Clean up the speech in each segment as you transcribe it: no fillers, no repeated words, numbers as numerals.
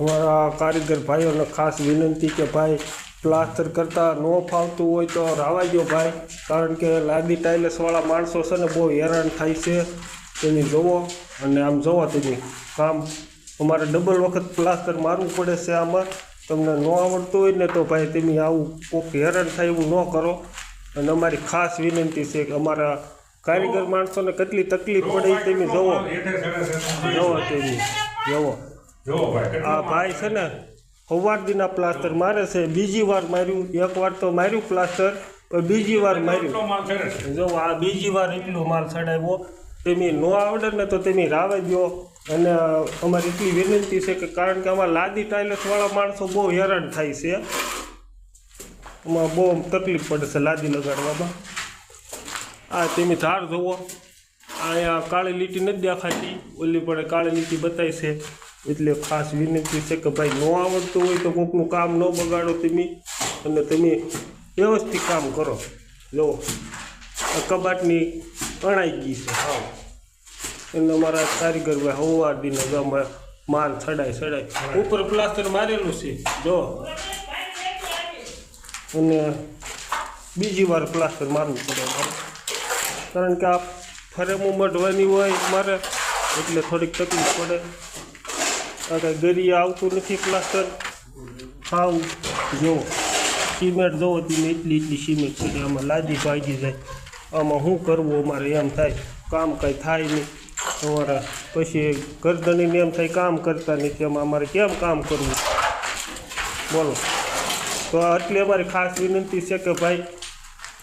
અમારા કારીગર ભાઈઓને ખાસ વિનંતી કે ભાઈ પ્લાસ્ટર કરતાં ન ફાવતું હોય તો રાવા દો ભાઈ, કારણ કે લાદી ટાઇલ્સવાળા માણસો છે ને બહુ હેરાન થાય છે. તેની જોવો અને આમ જોવો તેની કામ અમારે ડબલ વખત પ્લાસ્ટર મારવું પડે છે. આમાં તમને ન આવડતું હોય ને તો ભાઈ તમે આવું કોઈક હેરાન થાય એવું ન કરો. અને અમારી ખાસ વિનંતી છે કે અમારા કારીગર માણસોને કેટલી તકલીફ પડે એ તમે જોવો તેની જોવો. આ ભાઈ છે ને સવારદીના પ્લાસ્ટર મારે છે, બીજી વાર માર્યું. એક વાર તો માર્યું પ્લાસ્ટર, પણ બીજી વાર માર્યું. જો આ બીજી વાર એટલો માલ ચડાવ્યો. તમે ન આવડે ને તો તમે રાવા દો. અને અમારી એટલી વિનંતી છે કે કારણ કે અમારા લાદી ટાઇલ્સવાળા માણસો બહુ હેરાન થાય છે. એમાં બહુ તકલીફ પડે છે લાદી લગાડવામાં. આ તમે ધાર જુઓ, અહીંયા કાળી લીટી નથી દેખાતી, ઓલી પણ કાળી લીટી બતાવી છે. એટલે ખાસ વિનંતી છે કે ભાઈ ન આવડતું હોય તો કોઈકનું કામ ન બગાડો તમે, અને તમે વ્યવસ્થિત કામ કરો. જો આ કબાટની અણાઈ ગઈ છે હાવ, એને અમારા કારીગર ભાઈ સવારદીને ગામમાં માલ ચડાય ઉપર પ્લાસ્ટર મારેલું છે જો. અને બીજી વાર પ્લાસ્ટર મારવું પડે મારે, કારણ કે આ ફરેમું મઢવાની હોય મારે, એટલે થોડીક તકલીફ પડે. કાંઈ ગરીએ આવતું નથી પ્લાસ્ટર હાવ. જુઓ સિમેન્ટ જુઓ તમે, એટલી સિમેન્ટ છે. આમાં લાદી ભાગી જાય. આમાં શું કરવું અમારે એમ થાય, કામ કાંઈ થાય નહીં અમારા. પછી ગરદનીને એમ થાય કામ કરતા નથી, એમાં અમારે કેમ કામ કરવું બોલો. તો આટલી અમારી ખાસ વિનંતી છે કે ભાઈ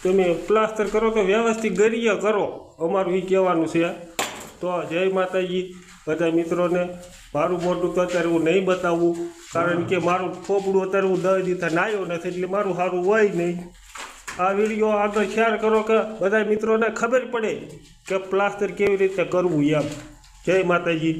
તમે પ્લાસ્ટર કરો તો વ્યવસ્થિત ગરીએ કરો, અમારું એ કહેવાનું છે. તો જય માતાજી બધા મિત્રોને. મારું મોઢું તો અત્યારે હું નહીં બતાવું, કારણ કે મારું થોપડું અત્યારે હું 10 દિવસ નાહ્યો નથી, એટલે મારું સારું હોય નહીં. આ વિડીયો આગળ શેર કરો કે બધા મિત્રોને ખબર પડે કે પ્લાસ્ટર કેવી રીતે કરવું એમ. જય માતાજી.